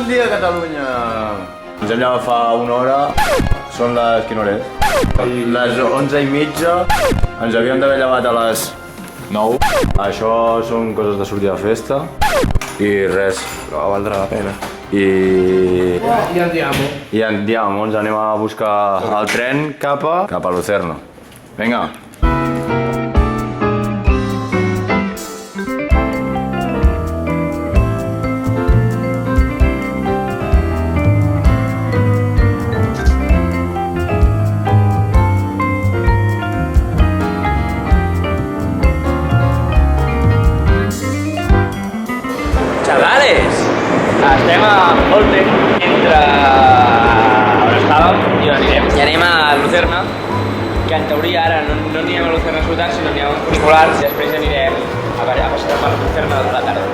dia, Catalunya! Ens hem llevat fa una hora, són les... quina hora és? Les 11:30, ens havíem d'haver llevat a les 9. Això són coses de sortir de festa i res, però valdrà la pena. I andiamo, ens anem a buscar el tren cap a Lucerna. Vinga! Chavales, estem a Olten, entre on estàvem i on anirem. I anem a Lucerna, que en teoria ara no anirem a Lucerna ciutat, sinó anirem a funiculars i després anirem a passar per Lucerna a la tarda.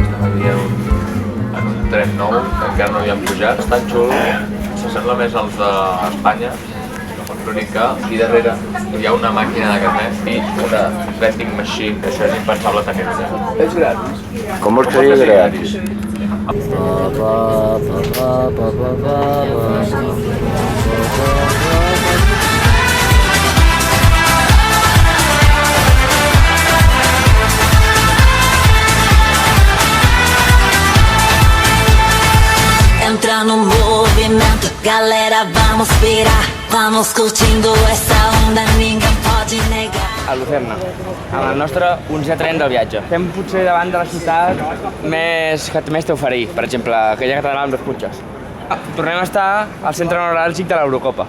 Estem aquí en un tren nou, que encara no hi hem pujat. Estan xulo, s'assembla més als d'Espanya. L'únic que aquí darrere hi ha una màquina de cafè i una vending machine, que això és impensable tenir-ho. És gratis. Com vols que sigui gratis? Entra no movimento, galera, vamos virar. Vamos curtindo essa onda, ninguém pode negar. A Lucerna, amb el nostre 11è tren del viatge. Estem potser davant de la ciutat que més té a oferir, per exemple, aquella catedral amb les punxes. Tornem a estar al centre neuràlgic de l'Eurocopa,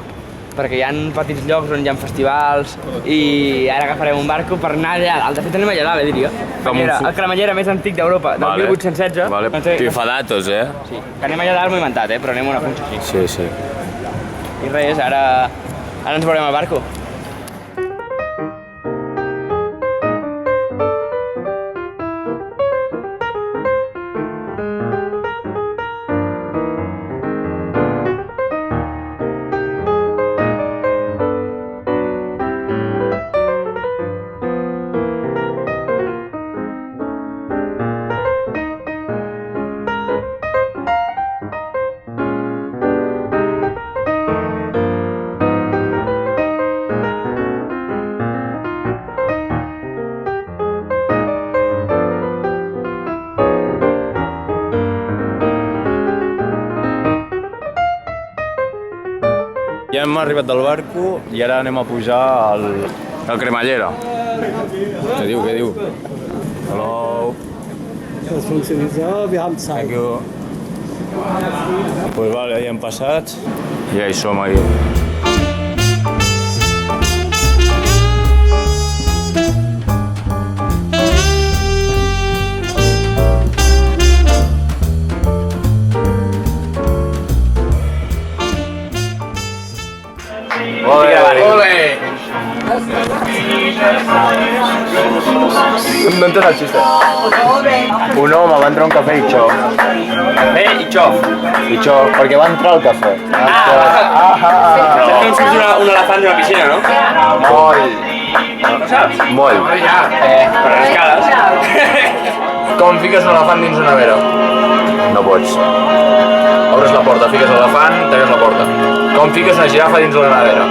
perquè hi ha petits llocs on hi ha festivals i ara agafarem un barco per anar allà. De fet anem allà dalt, diria. El cremallera més antic d'Europa, del 1816. Vale, pifadatos, Sí, que anem allà dalt, m'ho he inventat, però anem a una punxa així. Sí, sí. I res, ara ens veurem al barco. Ja hem arribat del barco i ara anem a pujar al cremallera. Què diu, què diu? Hello. Das funktioniert so, wir haben Zeit. Thank you. Pues vale, ja hem passat i ja hi som aquí. Ole! No entens el xiste. Un home va entrar a un cafè i xof. Cafè i xof. I xof, perquè va entrar al cafè. Saps com surt un elefant d'una piscina, no? Molt. No saps? Molt. Per les escales. Com fiques un elefant dins una nevera? No pots. Obres la porta, fiques l'elefant, tanques la porta. Com fiques una girafa dins una nevera?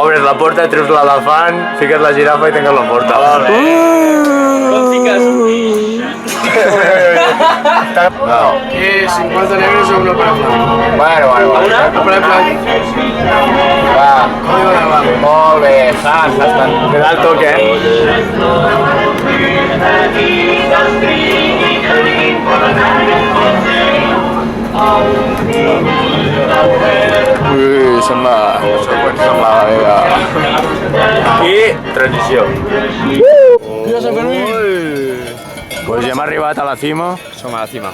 Obres la porta, treus l'elefant, fiques la girafa i tanques la porta. Com fiques? No. ¿Qué? 50 negros o uno para blanco. Bueno. Una? Uno para blanco. Va. Código de barra. Molt bé. Me da el toque, Ui, sembla la meva. I transició. Pues ja hem arribat a la cima. Som a la cima.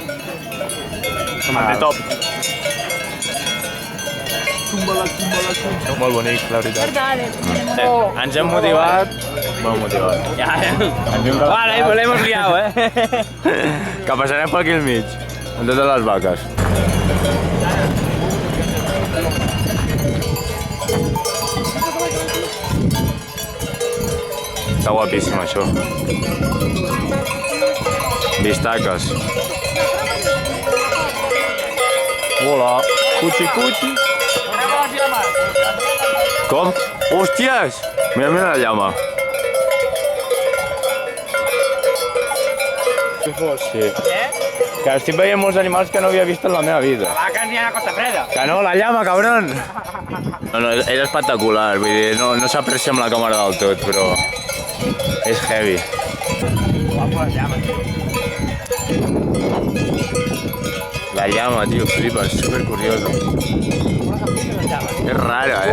Som al top. Molt bonic, la veritat. Ens hem motivat. Molt motivat. Ja. Vale, pues l'hemos liado, Que passarem per aquí al mig, amb totes les vaques. Està guapíssim, això. Bistaques. Hola. Cuchi, cuchi. Com? Hòsties! Mira, mira la llama. Sí. Que estic veient molts animals que no havia vist en la meva vida. Vaca n'hi ha a Costa Freda. Que no, la llama, cabron! No, és espectacular, vull dir, no s'aprecia amb la càmera del tot, però és heavy. Guapo la llama, tio. La llama, tio, flipa, és supercuriosa. És rara,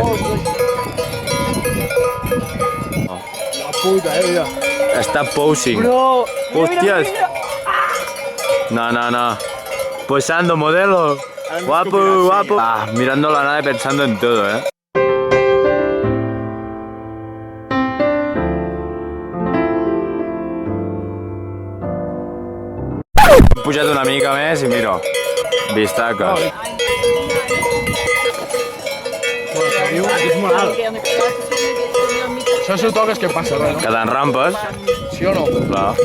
La puta, mira. Està posing. Bro, Hòsties! No, no, no. Posando, modelo. Guapo, guapo. Ah, mirando la nave pensando en todo, He pujat una mica més i mira, bistaques. és molt alt. Això si ho toques, què passa, no? Queden rampes, Sí o no? clar.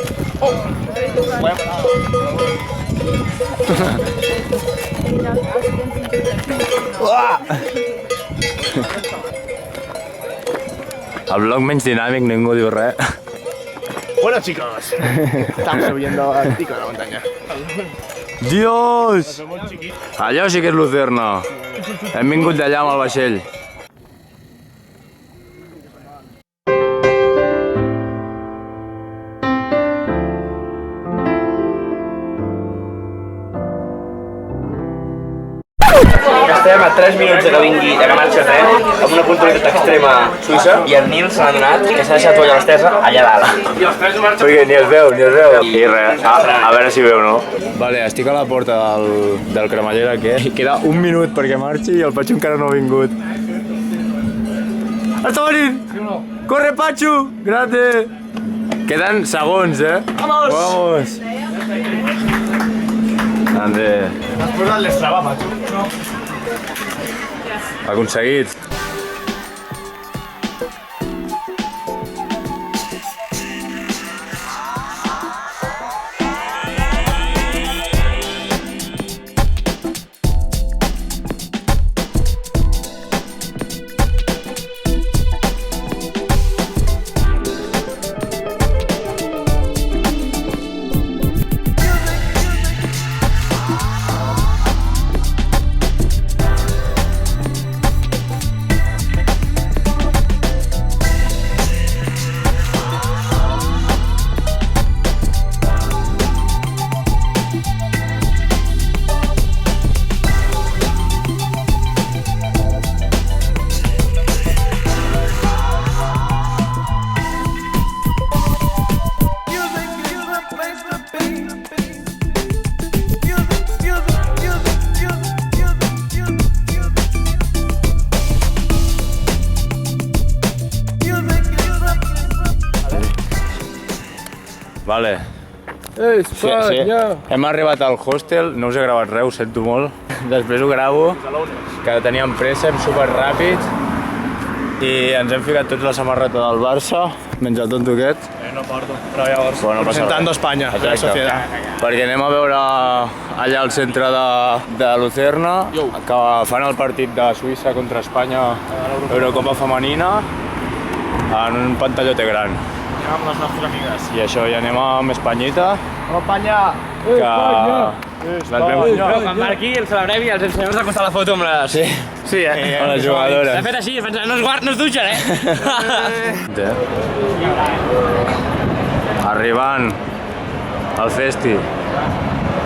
El vlog menys dinàmic, ningú diu res. Bueno, chicos, estamos subiendo al pico de la montaña. Dios! Allò sí que és Lucerna. Hem vingut d'allà amb el vaixell. Estem a 3 minuts de que marxi el tren, amb una puntualitat extrema suïssa, i el Nil se n'ha donat que s'ha deixat toalla l'estesa allà dalt. Perquè ni es veu, ni es veu. I res, a veure si veu, no? Vale, estic a la porta del cremallera aquest. Queda un minut perquè marxi i el Patxo encara no ha vingut. Està venint! Corre, Patxo! Grande! Queden segons, Vamos! Vamos! Grande! Has posat l'estrava, macho? No. Aconseguit. Vale. Sí. Hem arribat al hostel, no us he gravat res, ho sento molt. Després ho gravo, que teníem pressa, hem sopat ràpid i ens hem ficat tots la samarreta del Barça, menys el tonto aquest. No porto, però llavors... Bueno, no passa Representando res. Espanya, de la Exacte. societat. Perquè anem a veure allà al centre de Lucerna, que fan el partit de Suïssa contra Espanya, Eurocopa femenina, en un pantallote gran. Anem amb les nostres amigues. I això, i anem amb Espanyita, Espanya! que les vam... Quan marqui el celebrem i els ensenyem a costar la foto amb les... Sí, Sí, amb les jugadores. L'ha fet així, no es dutxen, Arribant al festi,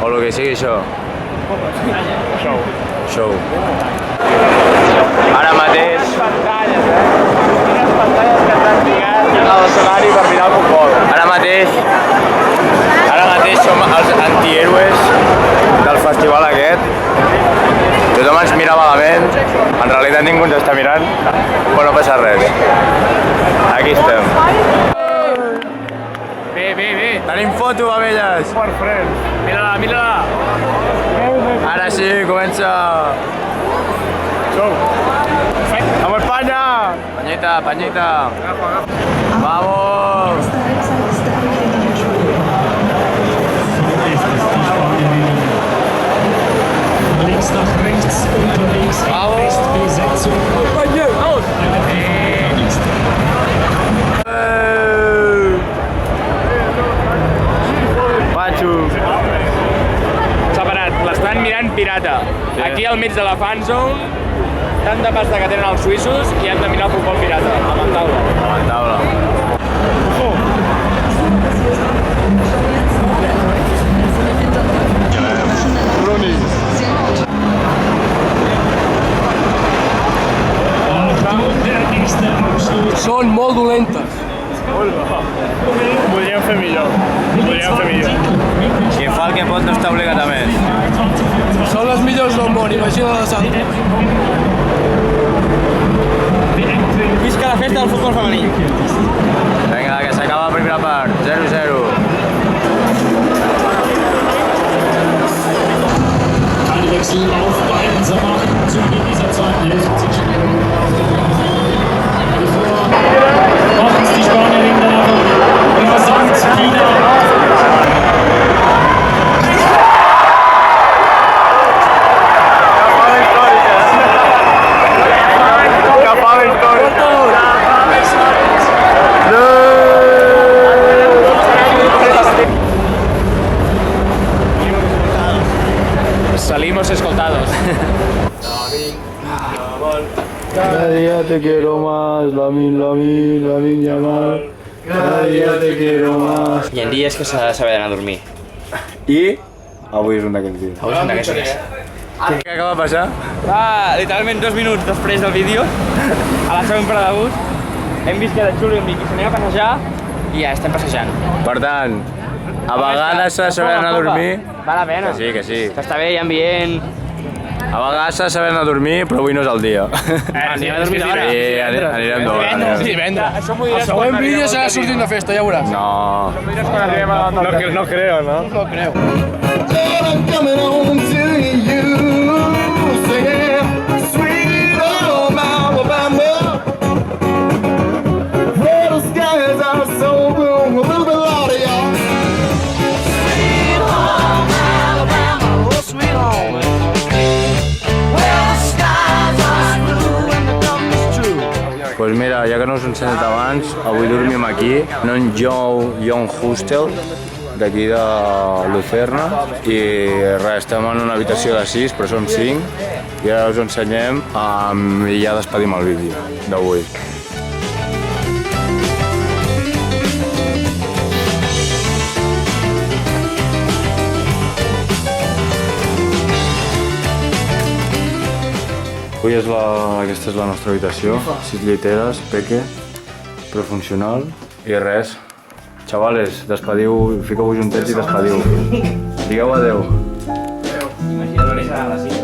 o el que sigui això. Show. Ara mateix... Quines pantalles que t'han ficat a l'escenari per mirar el futbol. Ara mateix som els antihéroes del festival aquest. Tothom ens mira malament, en realitat ningú ens està mirant, però no passa res. Aquí estem. Bé. Tenim foto amb elles. Per friends. Mira-la. Ara sí, comença. Amb Espanya! Panyita. Vamos! de la fanzone, tanta pasta que tenen els suïssos i hem de mirar el futbol pirata, a Mantaula. A la taula. Són molt dolentes. Podríem fer millor. Qui fa el que pot no està obligat a més. Són les millors del món, imagina la de Santa. Visca la festa del futbol femení. Vinga, que s'acaba la primera part. 0-0. Wechsel auf beiden Sommer zu Beginn dieser zweiten Hälfte zwischen den Macht es die Spanierin da rasant China. Salimos escoltados. Cada día te quiero más, Lamin Yamal. Cada día te quiero más. Hi ha dies que s'ha de saber d'anar a dormir. I avui és un d'aquests dies. Avui és un d'aquests dies. Què acaba de passar? Literalment 2 minuts després del vídeo, a la següent parada de bus, hem vist que de xulo i em dic que s'anem a passejar i ja estem passejant. Per tant, a vegades s'ha de saber anar a dormir. Val la pena. Que sí. Està bé, hi ha ambient. A vegades s'ha de saber anar a dormir, però avui no és el dia. Anem a dormir d'hora. Sí, anirem d'hora. Divendres. Això m'ho diràs El següent vídeo serà sortint de festa, ja veuràs. No. quan arribem a la No creo, no? No creu. Pues mira, ja que no us he ensenyat abans, avui dormim aquí, en un Young Hostel, d'aquí de Lucerna, i res, estem en una habitació de 6, però som 5, i ara us ho ensenyem i ja despedim el vídeo d'avui. Avui aquesta és la nostra habitació, 6 lliteres, peque, però funcional, i res. Xavales, despediu, fiqueu-vos juntets i despediu. Digueu adeu. Imagina't que serà a les 5.